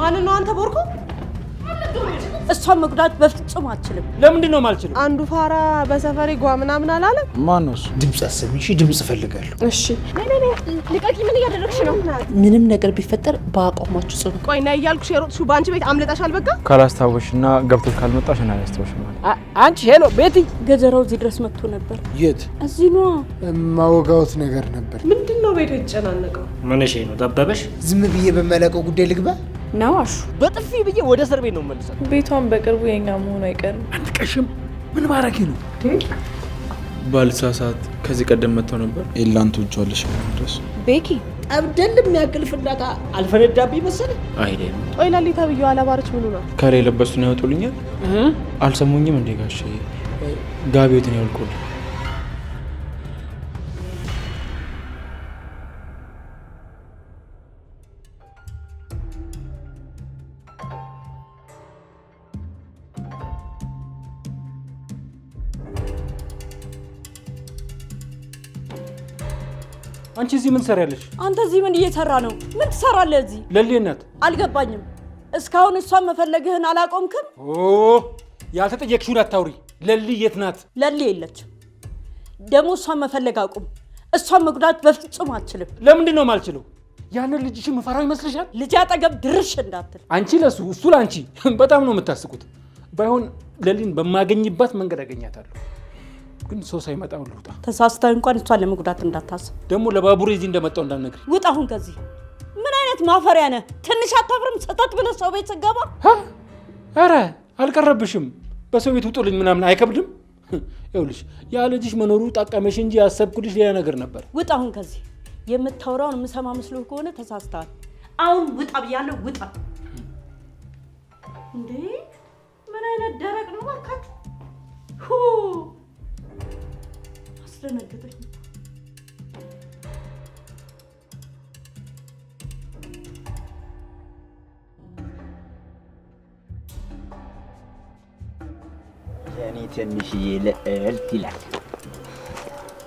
ማን ነው አንተ ቦርኮ? እሷን መጉዳት በፍጹም አልችልም። ለምንድን ነው የማልችለው? አንዱ ፋራ በሰፈሬ ጓ ምናምን አላለም። ማን ነው እሱ? ድምጽ አሰሚሽ፣ ድምጽ ፈልጋለሁ። እሺ ነይ ልቀቂ። ምን እያደረግሽ ነው? ምንም ነገር ቢፈጠር በአቋማችሁ ጽኑ። ቆይ ነይ እያልኩሽ የሮጥሽው በአንቺ ቤት አምልጠሻል። በቃ ካላስታወሽና ገብቶሽ ካልመጣሽ እና ያስታወሽኝ ማለት አንቺ ሄሎ ቤቲ፣ ገጀራው እዚህ ድረስ መጥቶ ነበር። የት? እዚህ ነው ማወጋውት ነገር ነበር። ምንድነው ቤቱ የተጨናነቀው? ምን እሺ ነው ጠበበሽ? ዝም ብዬ በመለቀው ጉዳይ ልግባ ነው አሹ። በጥፊ ብዬ ወደ እስር ቤት ነው መልሰው። ቤቷን በቅርቡ የኛ መሆኑ አይቀርም። አንድ ቀሽም ምን ማረኪ ነው? ባልሳሳት ከዚህ ቀደም መጥተው ነበር። ኤላንቱ ጆልሽ ድረስ ቤኪ ጠብደል የሚያክል ፍንዳታ አልፈነዳብኝ መሰለኝ። አይደለም ቆይ ላሊ ተብዬው አላባረች ምኑ ነው? ከሬ የለበሱትን ያወጡልኛል። አልሰሙኝም እንዴ ጋሼ? ጋቢዎትን ያውልቁልኝ። አንቺ እዚህ ምን ትሰሪያለሽ? አንተ እዚህ ምን እየሰራ ነው? ምን ትሰራለህ እዚህ? ለሊ እናት አልገባኝም። እስካሁን እሷን መፈለግህን አላቆምክም? ያልተጠየቅሽውን አታውሪ። ለሊ የት ናት? ለሊ የለችም። ደግሞ እሷን መፈለግ አቁም። እሷን መጉዳት በፍጹም አልችልም። ለምንድን ነው የማልችለው? ያንን ልጅሽን መፈራው ይመስልሻል? ልጅ አጠገብ ድርሽ እንዳትል። አንቺ ለሱ እሱ ለአንቺ በጣም ነው የምታስቁት። ባይሆን ለሊን በማገኝባት መንገድ አገኛታለሁ። ግን ሰው ሳይመጣ ልውጣ። ተሳስተህ እንኳን እሷን ለመጉዳት እንዳታስብ። ደግሞ ለባቡሬ እዚህ እንደመጣው እንዳትነግሪ። ውጣ አሁን ከዚህ። ምን አይነት ማፈሪያ ነህ? ትንሽ አታፍርም? ሰተት ብለህ ሰው ቤት ስገባ። ኧረ አልቀረብሽም። በሰው ቤት ውጡልኝ ምናምን አይከብድም? ይኸውልሽ ያ ልጅሽ መኖሩ ጠቀመሽ እንጂ ያሰብኩልሽ ሌላ ነገር ነበር። ውጣ አሁን ከዚህ። የምታወራውን የምሰማ መስሎህ ከሆነ ተሳስተሃል። አሁን ውጣ ብያለሁ። ውጣ። እንዴ ምን አይነት ደረቅ ነው ባካችሁ! አስደነገጠኝ። የኔ ትንሽዬ ልዕልት ይላል።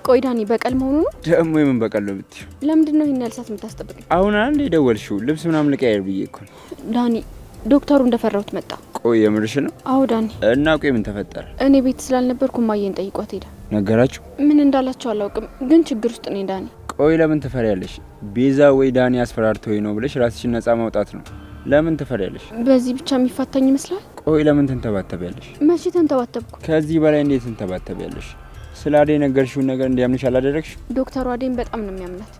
ቆይ ዳኒ በቀል መሆኑ ነው? ደግሞ የምን በቀል ነው ብትይው? ለምንድን ነው ይሄን ያህል ሰዓት የምታስጠብቀኝ? አሁን አንዴ ደወልሽው ልብስ ምናምን ልቀያየር ብዬ እኮ ነው። ዳኒ ዶክተሩ እንደፈራሁት መጣ። ቆይ የምርሽ ነው? አዎ ዳኒ። እና ቆይ ምን ተፈጠረ? እኔ ቤት ስላልነበርኩ እማዬን ጠይቋት ሄደ። ነገራችሁ? ምን እንዳላቸው አላውቅም፣ ግን ችግር ውስጥ ነኝ ዳኒ። ቆይ ለምን ትፈሪያለሽ? ቤዛ ወይ ዳኒ አስፈራርተውኝ ነው ብለሽ ራስሽን ነፃ ማውጣት ነው። ለምን ትፈሪያለሽ? በዚህ ብቻ የሚፋታኝ ይመስላል? ቆይ ለምን ትንተባተቢያለሽ? መቼ ተንተባተብኩ? ከዚህ በላይ እንዴት ትንተባተቢያለሽ? ስለ አደይ ነገርሽውን ነገር እንዲያምንሽ አላደረግሽ? ዶክተሩ አደይን በጣም ነው የሚያምናት።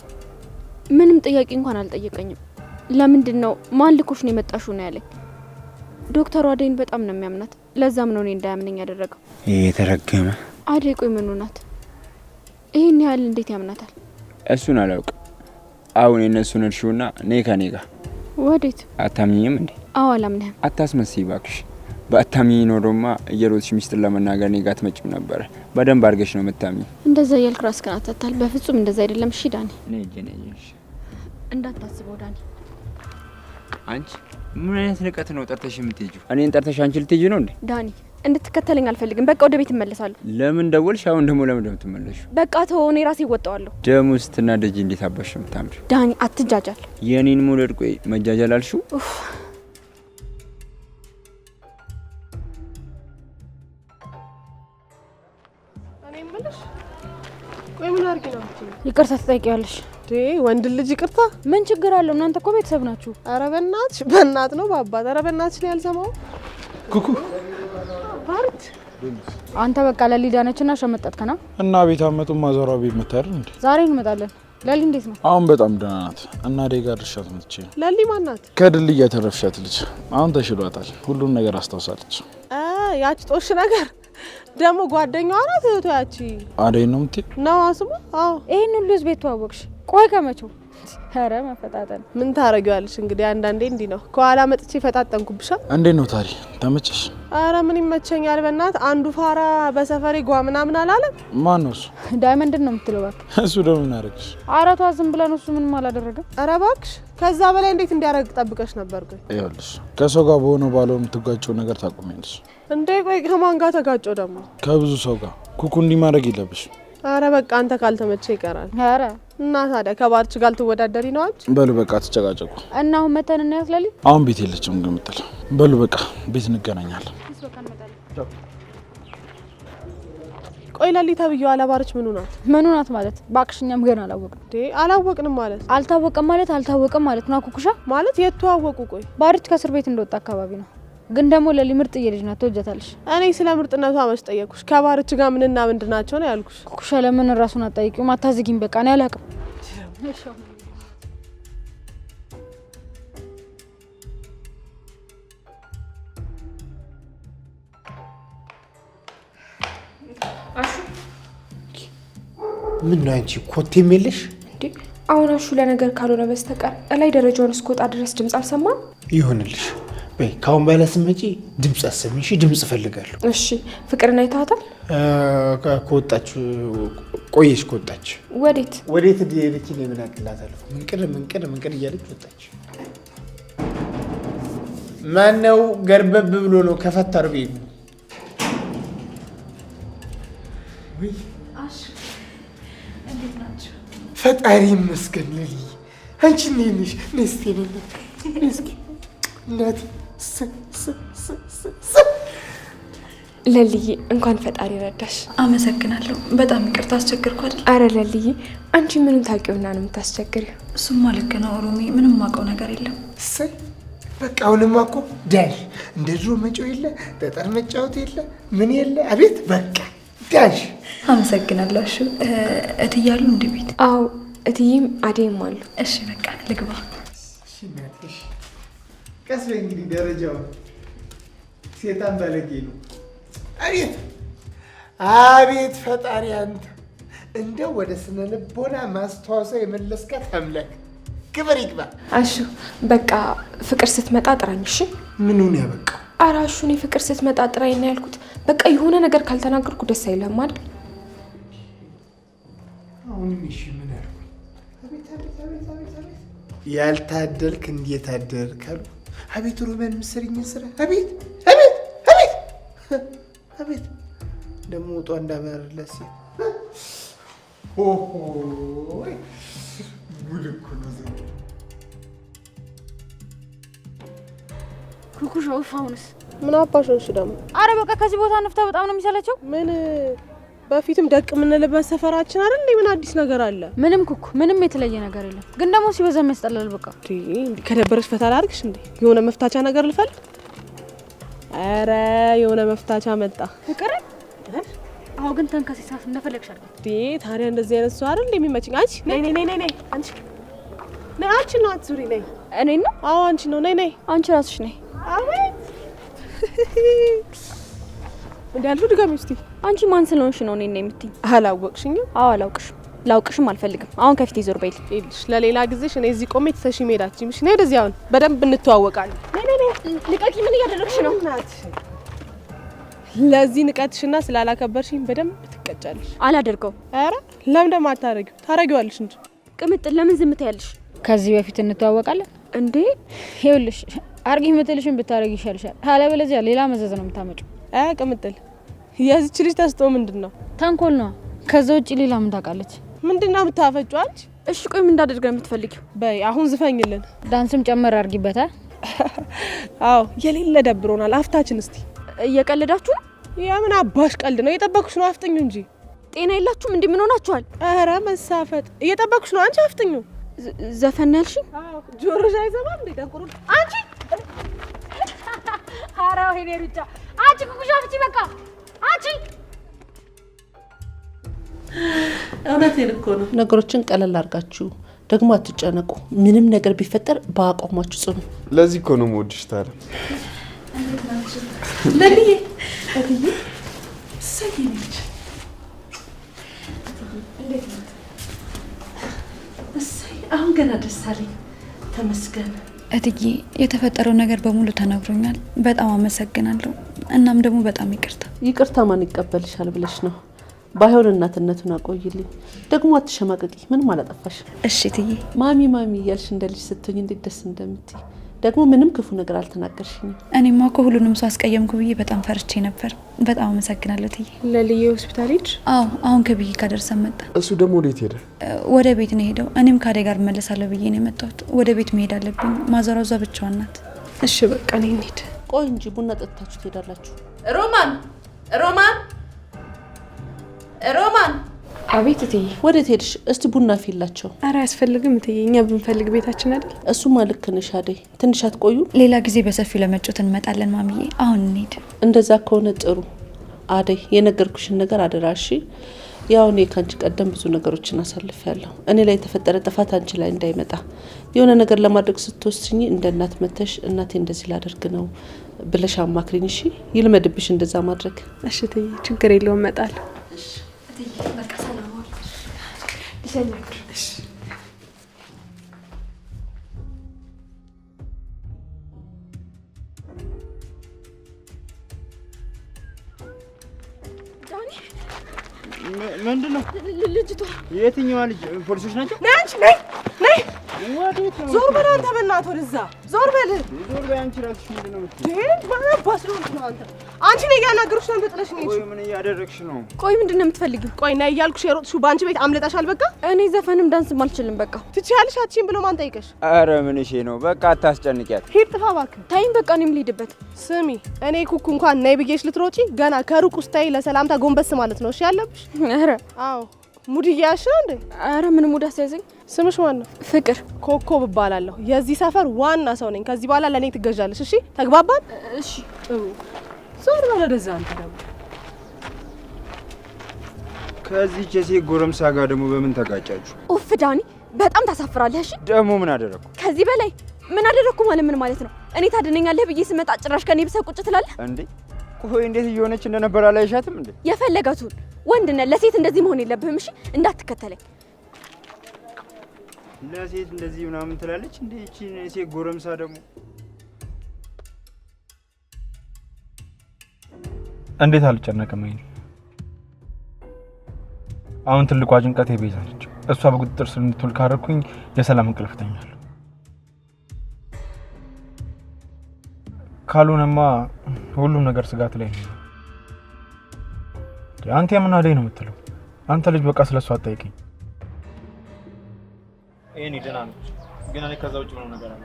ምንም ጥያቄ እንኳን አልጠየቀኝም። ለምንድን ነው ማን ልኮሽ ነው የመጣሽው ነው ያለኝ። ዶክተሩ አደይን በጣም ነው የሚያምናት። ለዛም ነው እኔ እንዳያምነኝ ያደረገው። የተረገመ አደይ ቆይ ምን ሆናት? ይሄን ያህል እንዴት ያምናታል? እሱን አላውቅም። አሁን የነሱን እርሹና ነይ ከኔ ጋር። ወዴት? አታምኚኝም እንዴ? አዎ አላምንህም። አታስመስይ እባክሽ። በአታምኚኝ ኖሮማ እየሮጥሽ ሚስጥር ለመናገር እኔ ጋር ትመጭም ነበረ። በደንብ አድርገሽ ነው የምታምኚኝ። እንደዛ እያልክ ራስህን አታታል። በፍጹም እንደዛ አይደለም። እሺ ዳኒ፣ ነይ እንዳታስበው ዳኒ። አንቺ ምን አይነት ንቀት ነው ጠርተሽ የምትሄጂው? እኔን ጠርተሽ አንቺ ልትሄጂ ነው እንዴ? ዳኒ እንድትከተለኝ አልፈልግም። በቃ ወደ ቤት እመለሳለሁ። ለምን ደወልሽ? አሁን ደግሞ ለምን እንደምትመለሺው? በቃ ተወው፣ እኔ ራሴ እወጣዋለሁ። ደም ውስጥና ደጅ እንዴት አባሽ ነው የምታምሪ? ዳኒ አትጃጃል። የኔን መውለድ ቆይ መጃጃል አልሽው? ቆይ ምን አርጊ ነው? ይቅርታ ትጠይቂያለሽ? ወንድ ልጅ ይቅርታ ምን ችግር አለው? እናንተ እኮ ቤተሰብ ናችሁ። ኧረ በእናትሽ፣ በእናት ነው በአባት። ኧረ በእናትሽ ላይ ያልሰማው ኩኩ ባርት አንተ በቃ ለሊ ዳነችና ሸመጠጥከና እና ቤት አመጡ ማዘሯ ቤት መታር እንዴ? ዛሬ እንመጣለን። ለሊ እንዴት ነው? አሁን በጣም ደህና ናት። እና አደይ ጋር ድርሻት መጥቼ ለሊ ማናት? ከድልድይ ያተረፍሻት ልጅ አሁን ተሽሏታል። ሁሉን ነገር አስታውሳለች። ያቺ ጦሽ ነገር ደግሞ ጓደኛዋ ናት። እህቷ ያቺ አደይ ነው የምትይ ነው አስሙ? አዎ። ይሄን ሁሉ ህዝብ ተዋወቅሽ? ቆይ ከመቼው? ኧረ መፈጣጠን ምን ታረጊዋለሽ እንግዲህ። አንዳንዴ እንዲህ ነው። ከኋላ መጥቼ ፈጣጠንኩብሻ። እንዴት ነው ታሪ? ተመቸሽ? ኧረ ምን ይመቸኛል በእናት። አንዱ ፋራ በሰፈሬ ጓ ምናምን አላለም። ማን ነው እሱ? ዳይመንድን ነው የምትለው? እባክህ እሱ ደግሞ ምን አደረግሽ? አራቷ ዝም ብለን እሱ ምንም አላደረገም። ኧረ እባክሽ ከዛ በላይ እንዴት እንዲያደርግ ጠብቀሽ ነበር? ቆይ ይኸውልሽ ከሰው ጋር በሆነ ባለው የምትጋጨው ነገር ታቆሚያለሽ እንዴ? ቆይ ከማን ጋር ተጋጨው ደግሞ? ከብዙ ሰው ጋር። ኩኩ እንዲህ ማድረግ የለብሽ። ኧረ በቃ አንተ ካልተመቸ ይቀራል። ኧረ እና ታዲያ ከባርች ጋር ልትወዳደሪ ነው አንቺ? በሉ በቃ ተጨቃጨቁ እና አሁን መተን እና ያስላሊ አሁን ቤት የለችም ግምጥል። በሉ በቃ ቤት እንገናኛለን። ቆይ ለሊ ተብዬው አላባርች ምኑ ናት ማለት ባክሽኛም ገና አላወቅንም አላወቅንም ማለት አልታወቀም ማለት ነው ኩኩሻ ማለት የተዋወቁ ቆይ ባርች ከእስር ቤት እንደወጣ አካባቢ ነው ግን ደግሞ ለሊ ምርጥ ልጅ ናት ትወጃታለሽ እኔ ስለ ምርጥነቷ መስጠየኩሽ ከባርች ጋር ምንና ምንድናቸው ነው ያልኩሽ ኩኩሻ ለምን ራሱን አጣይቂው ማታዝጊኝ በቃ ነው ያላቅም ምን ነው አንቺ ኮቴም የለሽ እንዴ? አሁን አሹ ለነገር ካልሆነ በስተቀር እላይ ደረጃውን እስከወጣ ድረስ ድምጽ አልሰማም። ይሁንልሽ። በይ ካሁን በኋላ ስትመጪ ድምጽ አሰሚ። እሺ ድምጽ ፈልጋለሁ። እሺ ፍቅርን አይታታል? ከወጣች ቆየሽ። ከወጣች ወዴት ሄደች? እኔ ምን አቅላታለሁ? ምንቅር እያለች ወጣች። ማነው ገርበብ ብሎ ነው ከፈት አርቤ ፈጣሪ ይመስገን። ለሊ አንቺ ነሽ ነስቴ ነስኪ እናቴ ለልዬ እንኳን ፈጣሪ ረዳሽ። አመሰግናለሁ። በጣም ይቅርታ አስቸግርኩ አይደል? አረ ለልዬ አንቺ ምንም ታውቂውና ነው የምታስቸግሪው። እሱማ ልክ ነው ሮሚ፣ ምንም ማውቀው ነገር የለም። በቃ አሁንማ እኮ ዳሽ እንደ ድሮ መጫወት የለ ጠጠር መጫወት የለ ምን የለ። አቤት በቃ ዳሽ። አመሰግናለሁ። እሺ እትያሉ እንደ ቤት? አዎ እትዬም አዴም አሉ። እሺ በቃ ልግባ። እሺ እናትሽ ቀስ በይ እንግዲህ ደረጃው ሴጣን ባለጌ ነው። አቤት ፈጣሪ አንተ እንደው ወደ ስነ ልቦና ማስተዋወሳ የመለስካት አምላክ ክብር ይግባ። አሹ በቃ ፍቅር ስትመጣ ጥራኝ። እሺ ምኑን ያበቃው? ኧረ አሹ እኔ ፍቅር ስትመጣ ጥራኝ ነው ያልኩት። በቃ የሆነ ነገር ካልተናገርኩ ደስ አይልም አይደል? አሁን እሺ ምን አልኩ? ያልታደልክ እንዴት አደርክ አሉ። አቤት ሩበን ምስሪኝን ስራ አቤት አቤት አቤት አቤት ደግሞ ወጧ እንዳመረለስ ኦሆ ጉድ እኮ ነው ዘንድ ኩኩሻ ውፋውንስ ምን አባሽንሽ ደግሞ? አረ በቃ ከዚህ ቦታ ነፍታ በጣም ነው የሚሰለቸው። ምን በፊትም ደቅ የምንልበት ሰፈራችን አይደል? ምን አዲስ ነገር አለ? ምንም ኩኩ ምንም የተለየ ነገር የለም። ግን ደግሞ ሲበዛ የሚያስጠላል። በቃ እንዴ ከደበረሽ ፈታ ላድርግሽ እንዴ? የሆነ መፍታቻ ነገር ልፈልግ? አረ የሆነ መፍታቻ መጣ። ፍቅር አዎ፣ ግን ተንከሲሳት እንደፈለግሽ አድርጊ። ታዲያ እንደዚህ አይነት ሰው አይደል የሚመችኝ? አንቺ ነይ አንቺ ነይ አንቺ ነው አትዙሪ ነይ። እኔ ነው? አዎ አንቺ ነው። ነይ አንቺ ራስሽ ነይ። አቤት እንዳልኩ ድጋሚ እስቲ አንቺ ማን ስለሆንሽ ነው እኔ የምትይኝ? አላወቅሽኝም? አዎ አላውቅሽም። ላውቅሽም አልፈልግም። አሁን ከፊቴ ዞር በይል። ይልሽ ለሌላ ጊዜሽ እኔ እዚህ ቆሜ ተሰሽ ሜዳችም እሺ። ነይ ወደዚህ አሁን በደንብ እንተዋወቃለን። ነይ ንቀቂ። ምን እያደረግሽ ነው? ለዚህ ንቀትሽና ስላላከበርሽኝ በደንብ ትቀጫለሽ። አላደርገው። አረ ለምን ደማ አታረጊው? ታረጊዋለሽ እንጂ። ቅምጥል ለምን ዝም ትያለሽ? ከዚህ በፊት እንተዋወቃለን እንዴ? ይኸውልሽ አርጊ የምትልሽን ብታረጊ ይሻልሻል። አለበለዚያ ሌላ መዘዝ ነው የምታመጪው። ቅምጥል የዚች ልጅ ተስጦ ምንድነው? ተንኮል ነው። ከዛ ውጪ ሌላ ምን ታውቃለች? ምንድነው የምታፈጪው አንቺ? እሺ ቆይ ምን እንዳደርግ ነው የምትፈልጊው? በይ አሁን ዝፈኝልን። ዳንስም ጨመር አርጊበታ። አዎ የሌለ ደብሮናል። አፍታችን እስቲ። እየቀለዳችሁ ነው? የምን አባሽ ቀልድ ነው? እየጠበቅሽ ነው። አፍጥኙ እንጂ ጤና የላችሁም እንዴ? ምን ሆናችኋል? ኧረ መሳፈጥ። እየጠበቅሽ ነው አንቺ። አፍጥኙ። ዘፈን ያልሽኝ? አዎ ጆሮሽ አይሰማም እንዴ? ደንቆሮ አንቺ። ኧረ ወይኔ ሩጫ። አንቺ ኩኩሻ ብቻ በቃ አንቺ። እውነቴን እኮ ነው። ነገሮችን ቀለል አድርጋችሁ ደግሞ አትጨነቁ። ምንም ነገር ቢፈጠር በአቋማችሁ ጽኑ። ለዚህ እኮ ነው የምወድሽ። ታዲያ ለልዬ አሁን ገና ደስ አለኝ። ተመስገን እትዬ። የተፈጠረው ነገር በሙሉ ተነግሮኛል። በጣም አመሰግናለሁ። እናም ደግሞ በጣም ይቅርታ። ይቅርታ ማን ይቀበልሻል ብለሽ ነው? ባይሆን እናትነቱን አቆይልኝ። ደግሞ አትሸማቀቂ። ምንም አላጠፋሽ። እሺ እትዬ። ማሚ እያልሽ እንደ ልጅ ስትሆኝ እንዴት ደስ እንደምትይ ደግሞ ምንም ክፉ ነገር አልተናገርሽኝም። እኔማ እኮ ሁሉንም ሰው አስቀየምኩ ብዬ በጣም ፈርቼ ነበር። በጣም አመሰግናለሁ እትዬ። ለልዬ ሆስፒታል ሄድሽ? አዎ አሁን ከብዬ ጋር ደርሰን መጣ። እሱ ደግሞ ወዴት ሄደ? ወደ ቤት ነው ሄደው። እኔም ከአደይ ጋር እመለሳለሁ ብዬ ነው የመጣሁት። ወደ ቤት መሄድ አለብኝ። ማዘሯ እዛ ብቻዋን ናት። እሺ በቃ እኔ እንሂድ። ቆይ እንጂ ቡና ጠጥታችሁ ትሄዳላችሁ። ሮማን ሮማን ሮማን! አቤት እትዬ። ወዴት ሄድሽ? እስቲ ቡና ፊላቸው። አረ አያስፈልግም እትዬ፣ እኛ ብንፈልግ ቤታችን አይደል? እሱማ ልክ ነሽ አደይ። ትንሽ አትቆዩ? ሌላ ጊዜ በሰፊው ለመጮት እንመጣለን ማሚዬ። አሁን እንሂድ። እንደዛ ከሆነ ጥሩ። አደይ የነገርኩሽን ነገር አደራሽ። ያው እኔ ካንቺ ቀደም ብዙ ነገሮችን አሳልፌያለሁ። እኔ ላይ የተፈጠረ ጥፋት አንቺ ላይ እንዳይመጣ የሆነ ነገር ለማድረግ ስትወስኚ እንደ እናት መተሽ እናቴ እንደዚህ ላደርግ ነው ብለሽ አማክሪኝ። እሺ ይልመድብሽ እንደዛ ማድረግ። እሺ እትዬ፣ ችግር የለውም እመጣለሁ። እሺ እትዬ፣ በቃ ሰላም ዋል። እሺ ምንድነው? ልጅቷ የትኛዋ ልጅ? ፖሊሶች ናቸው? ነይ አንቺ ነይ ነይ። ወዴት ነው? ዞር በል አንተ በእናትህ ወደዛ ዞር በል። ዞር በይ አንቺ ራስሽ። ምንድነው የምትይው? ባስ ነው አንተ። አንቺ ነኝ ያናገርኩሽ ነው በጥለሽ ነው። ቆይ ምን እያደረግሽ ነው? ቆይ ምንድነው የምትፈልጊው? ቆይ ነይ እያልኩሽ የሮጥሽው በአንቺ ቤት አምልጠሻል። በቃ እኔ ዘፈንም ዳንስም አልችልም። በቃ ትችያለሽ አትችይም ብሎ ማን ጠይቀሽ? አረ ምን እሺ ነው? በቃ አታስጨንቂያት። ሂድ ጥፋ እባክህ። ታይም በቃ እኔም ልሂድበት። ስሚ እኔ ኩኩ እንኳን ነይ ብዬሽ ልትሮጪ ገና ከሩቅ ስታይ ለሰላምታ ጎንበስ ማለት ነው። እሺ ያለብሽ። አረ አዎ ሙድ እያያሽ ነው እንዴ? አረ ምን ሙድ አስያዘኝ። ስምሽ ማን ነው? ፍቅር ኮኮብ እባላለሁ። የዚህ ሰፈር ዋና ሰው ነኝ። ከዚህ በኋላ ለኔ ትገዣለሽ። እሺ ተግባባን? እሺ ጥሩ። ዞር በል ወደዛ አንተ ደግሞ። ከዚህ የሴት ጎረምሳ ጋር ደግሞ በምን ተጋጫችሁ? ኡፍ ዳኒ በጣም ታሳፍራለህ። እሺ ደግሞ ምን አደረኩ? ከዚህ በላይ ምን አደረኩ ማለት ምን ማለት ነው? እኔ ታድነኛለህ ብዬ ስመጣ ጭራሽ ከኔ ብሰ ቁጭ ትላለህ እንዴ? ቆይ እንዴት እየሆነች እንደነበር አላየሻትም እንዴ? የፈለጋቱን ወንድ ነህ። ለሴት እንደዚህ መሆን የለብህም። እሺ እንዳትከተለኝ። ለሴት እንደዚህ ምናምን ትላለች እንዴ? እቺ የሴት ጎረምሳ ደግሞ እንዴት አልጨነቅም? አሁን ትልቋ ጭንቀቴ ቤዛ ነች። እሷ በቁጥጥር ስር እንድትውል ካደረኩኝ የሰላም እንቅልፍ እተኛለሁ። ካልሆነማ ሁሉም ነገር ስጋት ላይ ነው። አንተ የምን አደይ ነው የምትለው? አንተ ልጅ በቃ ስለሷ አትጠይቀኝ። እኔ ደህና ነች፣ ግን እኔ ከዛ ውጭ ምንም ነገር አለ።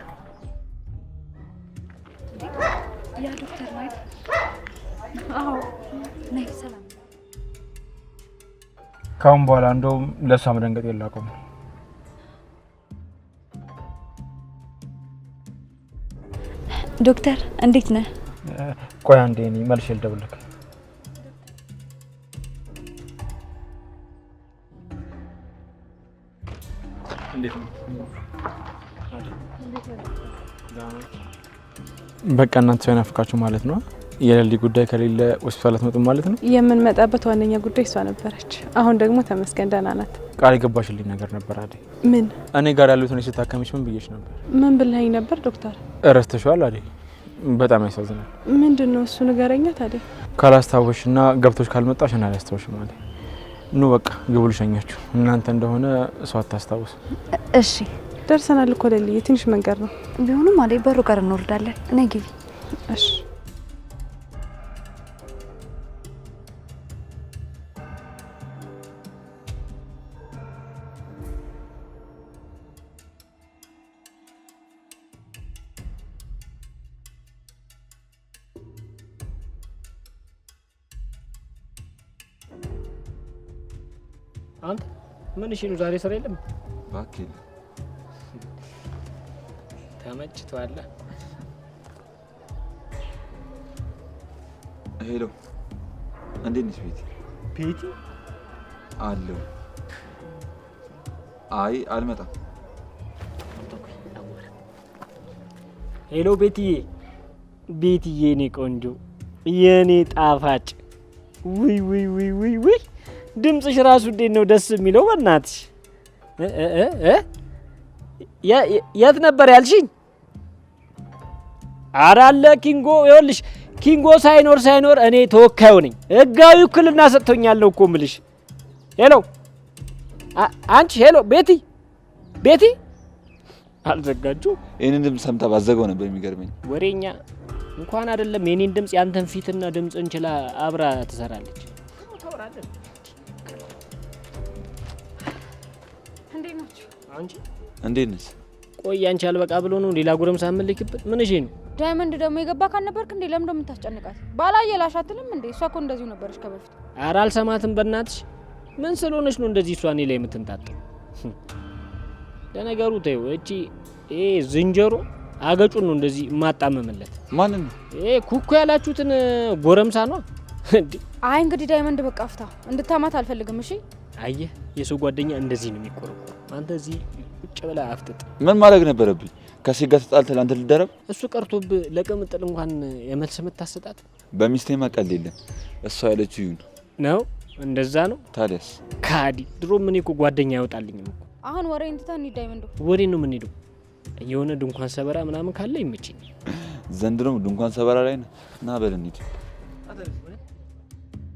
ያ ዶክተር ናይት? አዎ ነይ። ሰላም። ካሁን በኋላ እንደውም ለሷ መደንገጥ የላቆም። ዶክተር እንዴት ነህ? ቆይ አንዴ እኔ መልሼ ልደውልልህ። እንዴት ነው? በቃ እናንተ ሰው ናፍቃችሁ ማለት ነው። የሌሊ ጉዳይ ከሌለ ሆስፒታል አትመጡም ማለት ነው። የምንመጣበት ዋነኛ ጉዳይ እሷ ነበረች። አሁን ደግሞ ተመስገን ደህና ናት። ቃል የገባሽልኝ ነገር ነበር አይደል? ምን? እኔ ጋር ያሉትን ስታከሚሽ ምን ብዬሽ ነበር? ምን ብለኸኝ ነበር ዶክተር? እረስተሽዋል አይደል? በጣም ያሳዝናል። ምንድነው እሱ? ንገረኛ ታዲያ። ካላስታወሽና ገብቶሽ ካልመጣሽ እና አላስታወሽም ማለት ኑ። በቃ ግቡ ልሸኛችሁ። እናንተ እንደሆነ ሰው አታስታውስ። እሺ ደርሰናል እኮ ሌሊዬ፣ ትንሽ መንገድ ነው። ቢሆንም አይደል በሩ ጋር እንወርዳለን። እኔ ግቢ። እሺ አንተ ምን እሺ ነው? ዛሬ ስራ የለም? እባክህ ተመችቷል። ሄሎ፣ እንዴት ነሽ ቤቲ? ቤቲ አለው። አይ አልመጣም። ሄሎ ቤትዬ፣ ቤትዬ የኔ ቆንጆ የኔ ጣፋጭ፣ ውይ ውይ ውይ ውይ ውይ ድምፅሽ ራሱ እንዴት ነው ደስ የሚለው! በእናትሽ የት ነበር ያልሽኝ? ኧረ አለ ኪንጎ። ይኸውልሽ ኪንጎ ሳይኖር እኔ ተወካዩ ነኝ። ህጋዊ ውክልና ሰጥቶኛለሁ እኮ የምልሽ። ሄሎ አንቺ፣ ሄሎ ቤቲ፣ ቤቲ አልዘጋችሁ? ይሄንን ድምፅ ሰምታ ባዘገው ነበር የሚገርመኝ። ወሬኛ እንኳን አይደለም የኔን ድምፅ ያንተን ፊትና ድምፅ እንችላ አብራ ትሰራለች። እንዴት ናችሁ? አንቺ እንዴት ነሽ? ቆይ አንቺ አልበቃ ብሎ ነው ሌላ ጎረምሳ መልክበት? ምን እሺ ነው? ዳይመንድ ደግሞ የገባ ካልነበርክ እንዴ ለምን እንደምታስጨንቃት? ባላየላሽ አትልም እንዴ? እሷ እኮ እንደዚሁ ነበረች ከበፊት። ኧረ አልሰማትም በእናትሽ። ምን ስለሆነች ነው እንደዚህ እሷ እኔ ላይ የምትንጣጣው? ለነገሩ ተይው። እቺ ይሄ ዝንጀሮ አገጩን ነው እንደዚህ ማጣመምለት። ማንን ነው? ይሄ ኩኩ ያላችሁትን ጎረምሳ ነው እንዴ? አይ እንግዲህ ዳይመንድ በቃ አፍታ እንድታማት አልፈልግም። እሺ አየህ፣ የሰው ጓደኛ እንደዚህ ነው የሚቆረቆር። አንተ እዚህ ቁጭ ብላ አፍጥጥ። ምን ማድረግ ነበረብኝ? ከሴት ጋር ተጣልተህ አንተ ልደረብ? እሱ ቀርቶብህ ለቅምጥል እንኳን የመልስ ምታሰጣት። በሚስቴማ ቀልድ የለም። እሷ ያለችው ይሁን ነው። እንደዛ ነው ታዲያስ? ካዲ ድሮ ምን እኮ ጓደኛ ያወጣልኝም እኮ። አሁን ወሬ እንትተን እንሂድ ዳይመንድ። ወሬ ነው የምንሄደው። የሆነ ድንኳን ሰበራ ምናምን ካለ ይመችኝ። ዘንድሮም ድንኳን ሰበራ ላይ ነህ። ና በል እንሂድ።